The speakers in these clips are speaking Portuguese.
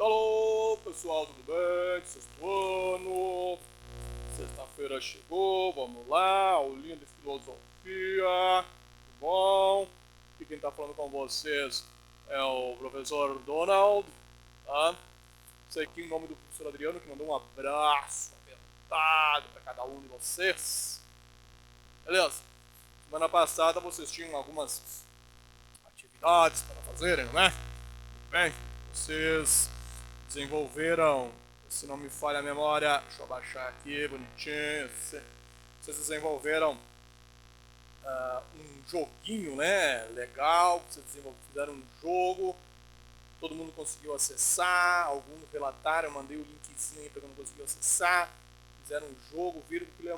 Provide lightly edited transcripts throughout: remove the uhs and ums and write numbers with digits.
Alô, pessoal, tudo bem? Sexto ano, sexta-feira chegou, vamos lá, aulinha de filosofia, tudo bom? Aqui quem tá falando com vocês é o professor Donald, tá? Sei aqui em nome do professor Adriano, que mandou um abraço apertado para cada um de vocês. Beleza? Semana passada vocês tinham algumas atividades para fazerem, né? Bem, vocês desenvolveram, se não me falha a memória, deixa eu abaixar aqui bonitinho, vocês desenvolveram um joguinho, né, legal, vocês fizeram um jogo, todo mundo conseguiu acessar, alguns relataram, eu mandei o linkzinho aí para quem não conseguiu acessar, fizeram um jogo, viram que é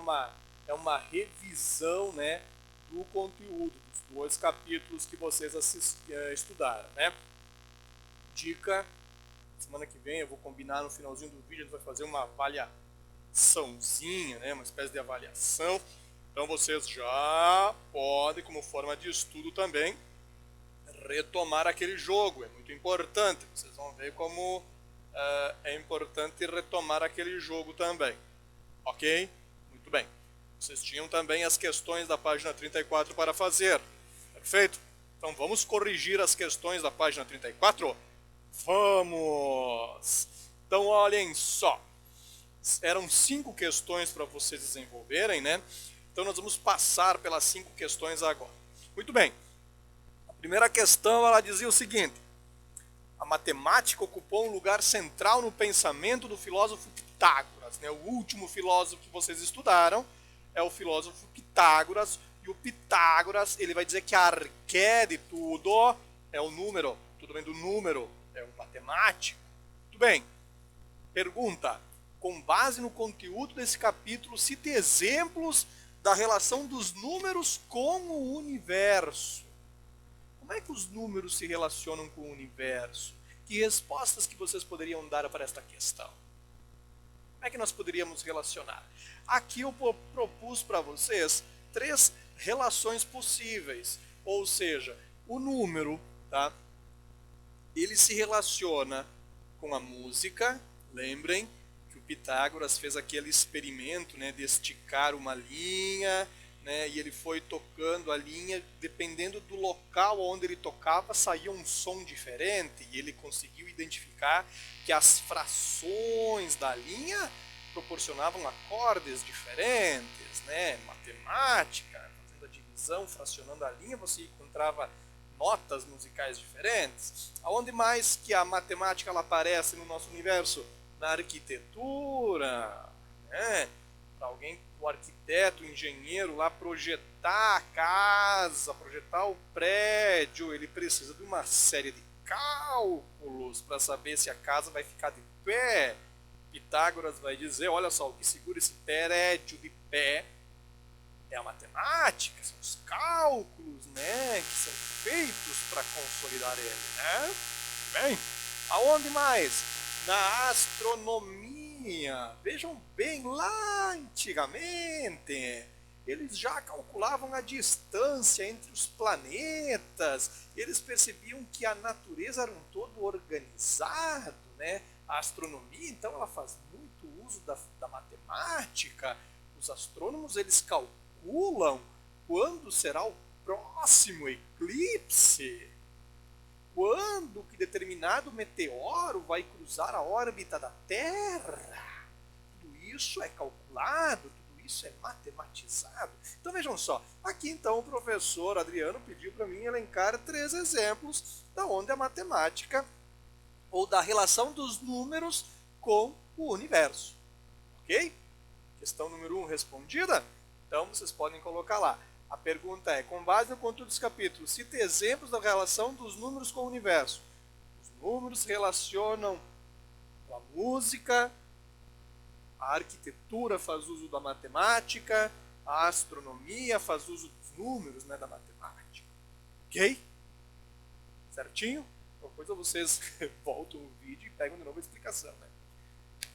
uma revisão, né, do conteúdo, dos 2 capítulos que vocês estudaram, né. Dica, semana que vem eu vou combinar no finalzinho do vídeo, a gente vai fazer uma avaliaçãozinha, né, uma espécie de avaliação. Então vocês já podem, como forma de estudo também, retomar aquele jogo. É muito importante, vocês vão ver como é importante retomar aquele jogo também. Ok? Muito bem. Vocês tinham também as questões da página 34 para fazer. Perfeito? Então vamos corrigir as questões da página 34? Vamos! Então olhem só, eram 5 questões para vocês desenvolverem, né? Então nós vamos passar pelas 5 questões agora. Muito bem, a primeira questão ela dizia o seguinte: a matemática ocupou um lugar central no pensamento do filósofo Pitágoras, né? O último filósofo que vocês estudaram é o filósofo Pitágoras, e o Pitágoras ele vai dizer que a arqué de tudo é o número, tudo bem do número, é um matemático. Muito bem. Pergunta: com base no conteúdo desse capítulo, cite exemplos da relação dos números com o universo. Como é que os números se relacionam com o universo? Que respostas que vocês poderiam dar para esta questão? Como é que nós poderíamos relacionar? Aqui eu propus para vocês 3 relações possíveis. Ou seja, o número, tá? Ele se relaciona com a música. Lembrem que o Pitágoras fez aquele experimento, né, de esticar uma linha, né, e ele foi tocando a linha, dependendo do local onde ele tocava, saía um som diferente, e ele conseguiu identificar que as frações da linha proporcionavam acordes diferentes, né, matemática, fazendo a divisão, fracionando a linha, você encontrava notas musicais diferentes. Aonde mais que a matemática ela aparece no nosso universo? Na arquitetura, né? Para alguém, o arquiteto, o engenheiro lá projetar a casa, projetar o prédio, ele precisa de uma série de cálculos para saber se a casa vai ficar de pé. Pitágoras vai dizer, olha só, o que segura esse prédio de pé é a matemática, são os cálculos, né, que são feitos para consolidar ele, né? Bem, aonde mais? Na astronomia. Vejam bem, lá antigamente, eles já calculavam a distância entre os planetas, eles percebiam que a natureza era um todo organizado, né? A astronomia, então, ela faz muito uso da matemática. Os astrônomos, eles calculam quando será o próximo eclipse, quando que determinado meteoro vai cruzar a órbita da Terra. Tudo isso é calculado, tudo isso é matematizado. Então vejam só, aqui então o professor Adriano pediu para mim elencar 3 exemplos da onde a matemática ou da relação dos números com o universo. Ok? Questão número 1 respondida? Então vocês podem colocar lá. A pergunta é, com base no conteúdo desse capítulo, cite exemplos da relação dos números com o universo. Os números se relacionam com a música, a arquitetura faz uso da matemática, a astronomia faz uso dos números, né, da matemática. Ok? Certinho? Depois vocês voltam o vídeo e pegam de novo a explicação, né?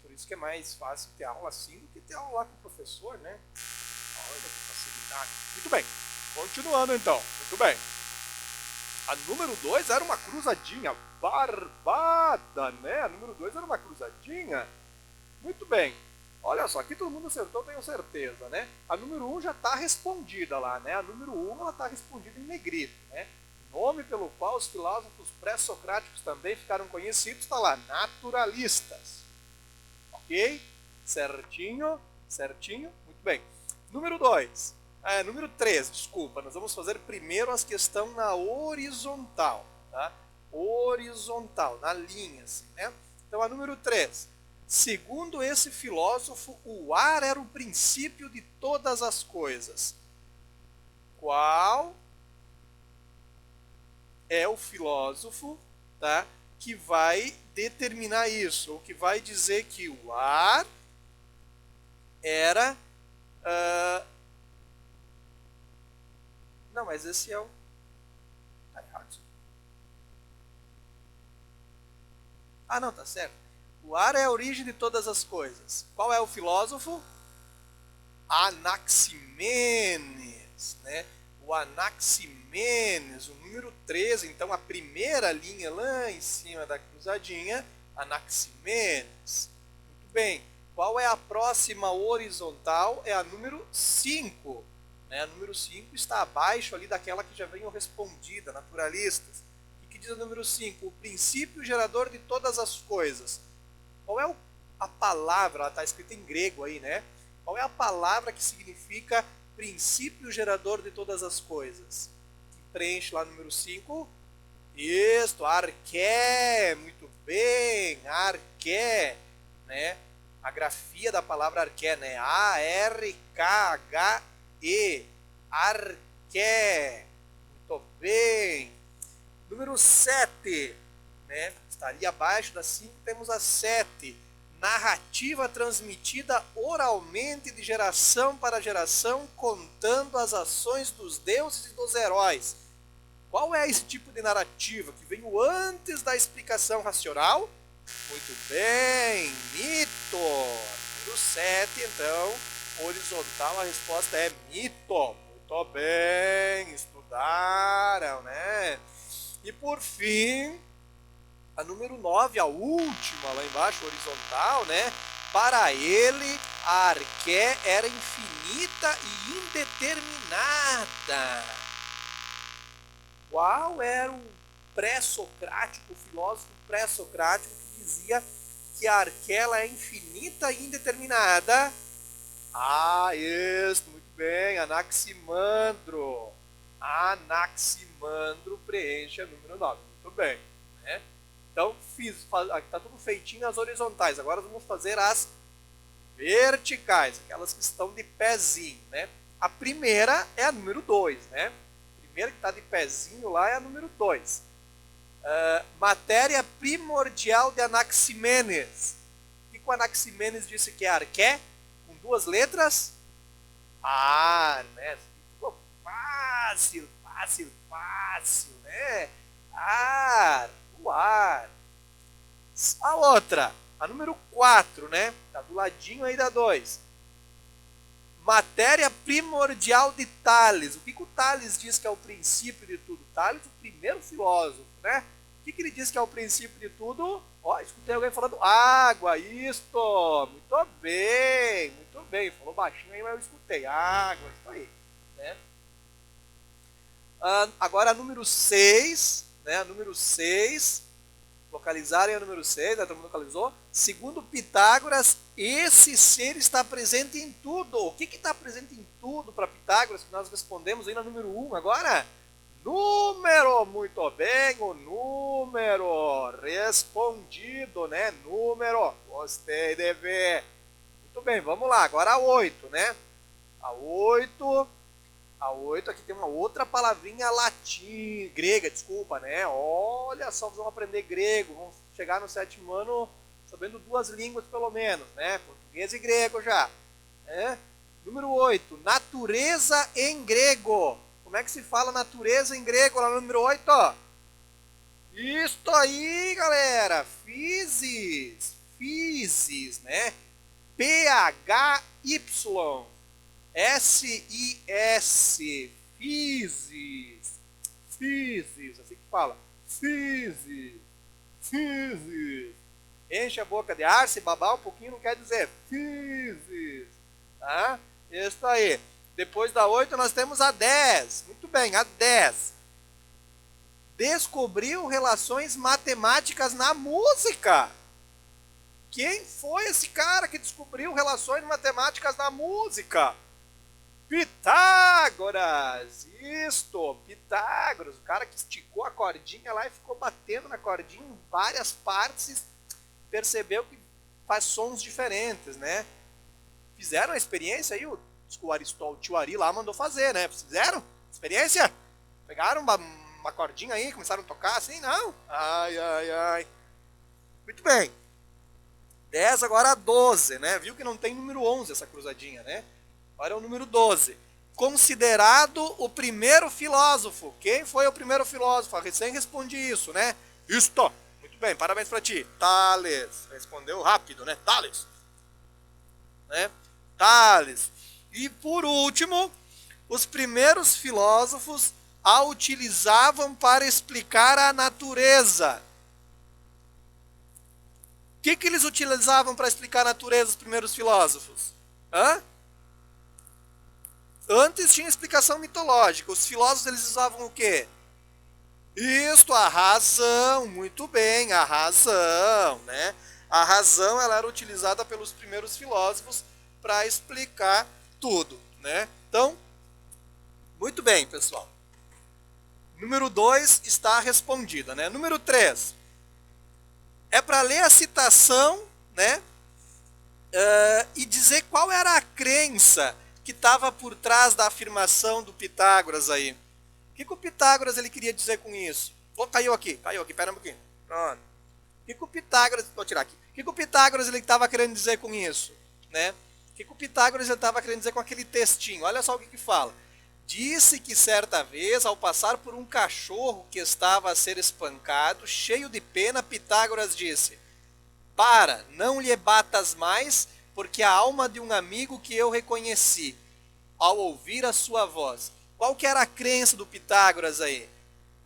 Por isso que é mais fácil ter aula assim do que ter aula lá com o professor, né? Olha que facilidade. Muito bem, continuando então. Muito bem. A número 2 era uma cruzadinha. Barbada, né? A número 2 era uma cruzadinha. Muito bem. Olha só, aqui todo mundo acertou, tenho certeza, né? A número 1 já está respondida lá, né? A número 1 ela está respondida em negrito, né? O nome pelo qual os filósofos pré-socráticos também ficaram conhecidos está lá, naturalistas. Ok? Certinho, certinho, muito bem. Número 2. Número 3, desculpa, nós vamos fazer primeiro as questões na horizontal, tá? Horizontal, na linha, assim, né? Então, a número 3. Segundo esse filósofo, o ar era o princípio de todas as coisas. Qual é o filósofo, tá, que vai determinar isso, ou que vai dizer que o ar era... Não, mas esse é o... Tá errado. Ah, não, tá certo. O ar é a origem de todas as coisas. Qual é o filósofo? Anaximenes, né? O Anaximenes, o número 13, então a primeira linha lá em cima da cruzadinha, Anaximenes. Muito bem. Qual é a próxima horizontal? É a número 5. Né? A número 5 está abaixo ali daquela que já veio respondida, naturalistas. O que diz a número 5? O princípio gerador de todas as coisas. Qual é a palavra? Ela está escrita em grego aí, né? Qual é a palavra que significa princípio gerador de todas as coisas? Que preenche lá no número 5. Isto, arqué, muito bem, arqué, né? A grafia da palavra arqué, né? A-R-K-H-E, arqué, muito bem. Número 7, né? Está ali abaixo da 5, temos a 7. Narrativa transmitida oralmente de geração para geração, contando as ações dos deuses e dos heróis. Qual é esse tipo de narrativa que veio antes da explicação racional? Muito bem, mito. Número 7, então, horizontal, a resposta é mito. Muito bem, estudaram, né? E por fim, a número 9, a última lá embaixo, horizontal, né? Para ele, a arqué era infinita e indeterminada. Qual era o pré-socrático, o filósofo pré-socrático que dizia que a arqué é infinita e indeterminada? Ah, isso, muito bem, Anaximandro. Anaximandro preenche a número 9, muito bem, né? Então, está tudo feitinho as horizontais. Agora vamos fazer as verticais, aquelas que estão de pezinho, né? A primeira é a número 2, né? A primeira que está de pezinho lá é a número 2. Matéria primordial de Anaximenes. O que o Anaximenes disse que é arqué? Com 2 letras? Ar, né? Ficou fácil, né? Ar. O ar. A outra, a número 4, né? Tá do ladinho aí da 2. Matéria primordial de Tales. O que o Tales diz que é o princípio de tudo? Tales, o primeiro filósofo, né? O que ele diz que é o princípio de tudo? Ó, escutei alguém falando água, isto. Muito bem. Falou baixinho aí, mas eu escutei. Água, isso aí, né? Agora a número 6, né? A número 6, localizarem a número 6, né? Todo mundo localizou. Segundo Pitágoras, esse ser está presente em tudo. O que está presente em tudo para Pitágoras, que nós respondemos aí na número 1 agora? Número, muito bem, o número, respondido, né? Número, gostei de ver. Muito bem, vamos lá, agora a 8, né? A 8, aqui tem uma outra palavrinha grega, desculpa, né? Olha só, vamos aprender grego, vamos chegar no 7º ano sabendo 2 línguas pelo menos, né? Português e grego já. Né? Número 8, natureza em grego. Como é que se fala natureza em grego lá no número 8? Ó? Isto aí, galera, physis, né? P-H-Y. S-I-S, physis, assim que fala physis, physis. Enche a boca de ar, se babar um pouquinho não quer dizer physis. Tá? Isso aí. Depois da 8 nós temos a 10. Muito bem, a 10. Descobriu relações matemáticas na música. Quem foi esse cara que descobriu relações matemáticas na música? Pitágoras! Isto, Pitágoras, o cara que esticou a cordinha lá e ficou batendo na cordinha em várias partes e percebeu que faz sons diferentes, né? Fizeram a experiência aí, o tio Ari lá mandou fazer, né? Fizeram? Experiência? Pegaram uma cordinha aí, começaram a tocar assim? Não? Ai, ai, ai. Muito bem. 10 agora a 12, né? Viu que não tem número 11 essa cruzadinha, né? Agora é o número 12. Considerado o primeiro filósofo. Quem foi o primeiro filósofo? Eu recém respondi isso, né? Isto. Muito bem, parabéns para ti. Tales. Respondeu rápido, né? Tales. Né? Tales. E por último, os primeiros filósofos a utilizavam para explicar a natureza. O que eles utilizavam para explicar a natureza, os primeiros filósofos? Antes tinha explicação mitológica. Os filósofos eles usavam o quê? Isto, a razão. Muito bem, a razão, né? A razão ela era utilizada pelos primeiros filósofos para explicar tudo, né? Então, muito bem, pessoal. Número 2 está respondida, né? Número 3. É para ler a citação, né? E dizer qual era a crença que estava por trás da afirmação do Pitágoras aí. O que o Pitágoras ele queria dizer com isso? Caiu aqui, pera um pouquinho. Pronto. O que o Pitágoras, vou tirar aqui. O que o Pitágoras ele estava querendo dizer com isso, né? O que o Pitágoras ele estava querendo dizer com aquele textinho? Olha só o que fala. Disse que certa vez, ao passar por um cachorro que estava a ser espancado, cheio de pena, Pitágoras disse: para, não lhe batas mais, porque a alma de um amigo que eu reconheci, ao ouvir a sua voz. Qual que era a crença do Pitágoras aí?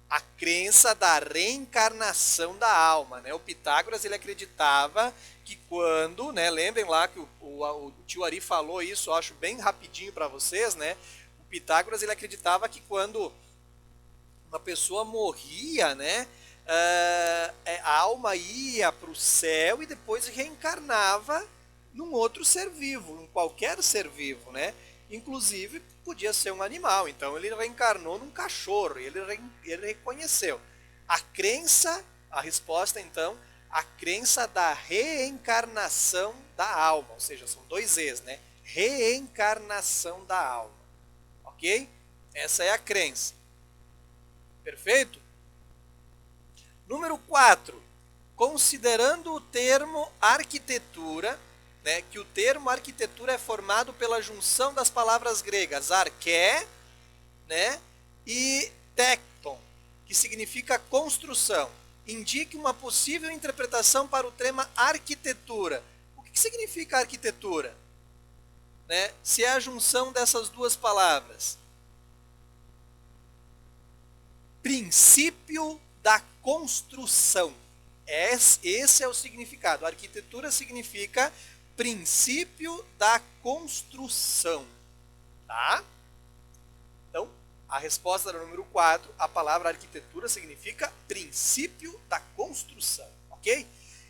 A crença da reencarnação da alma, né? O Pitágoras ele acreditava que quando, né? Lembrem lá que o tio Ari falou isso, eu acho bem rapidinho para vocês, né? O Pitágoras ele acreditava que quando uma pessoa morria, né? A alma ia para o céu e depois reencarnava num outro ser vivo, em qualquer ser vivo, né? Inclusive podia ser um animal. Então ele reencarnou num cachorro, ele reconheceu. A crença, a resposta então, a crença da reencarnação da alma, ou seja, são dois E's, né? Reencarnação da alma, ok? Essa é a crença. Perfeito? Número 4, considerando o termo arquitetura, né, que o termo arquitetura é formado pela junção das palavras gregas arqué, né, e tecton, que significa construção. Indique uma possível interpretação para o tema arquitetura. O que significa arquitetura? Né, se é a junção dessas duas palavras. Princípio da construção. Esse é o significado. A arquitetura significa princípio da construção. Tá? Então, a resposta era o número 4. A palavra arquitetura significa princípio da construção. Ok?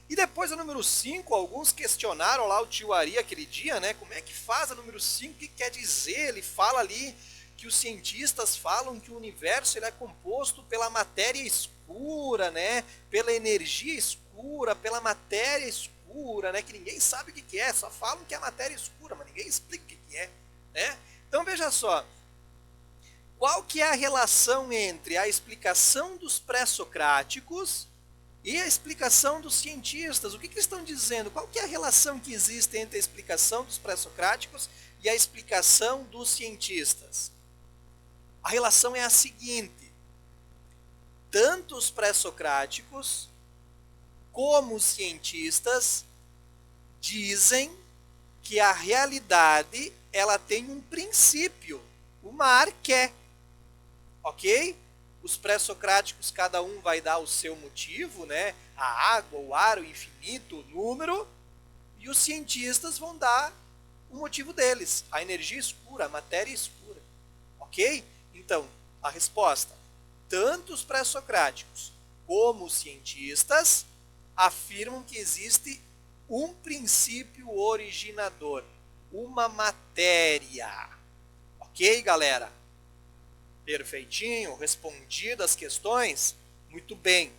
E depois a número 5, alguns questionaram lá o tio Ari aquele dia, né? Como é que faz a número 5? O que quer dizer? Ele fala ali que os cientistas falam que o universo ele é composto pela matéria escura, né? Pela energia escura, pela matéria escura, né? Que ninguém sabe o que é, só falam que é matéria escura, mas ninguém explica o que é, né? Então veja só, qual que é a relação entre a explicação dos pré-socráticos e a explicação dos cientistas? O que eles estão dizendo? Qual que é a relação que existe entre a explicação dos pré-socráticos e a explicação dos cientistas? A relação é a seguinte: tanto os pré-socráticos como os cientistas dizem que a realidade ela tem um princípio, uma arqué, ok? Os pré-socráticos, cada um vai dar o seu motivo, né? A água, o ar, o infinito, o número. E os cientistas vão dar o motivo deles, a energia escura, a matéria escura. Ok? Então, a resposta, tanto os pré-socráticos como os cientistas afirmam que existe um princípio originador, uma matéria. Ok, galera? Perfeitinho, respondidas as questões? Muito bem.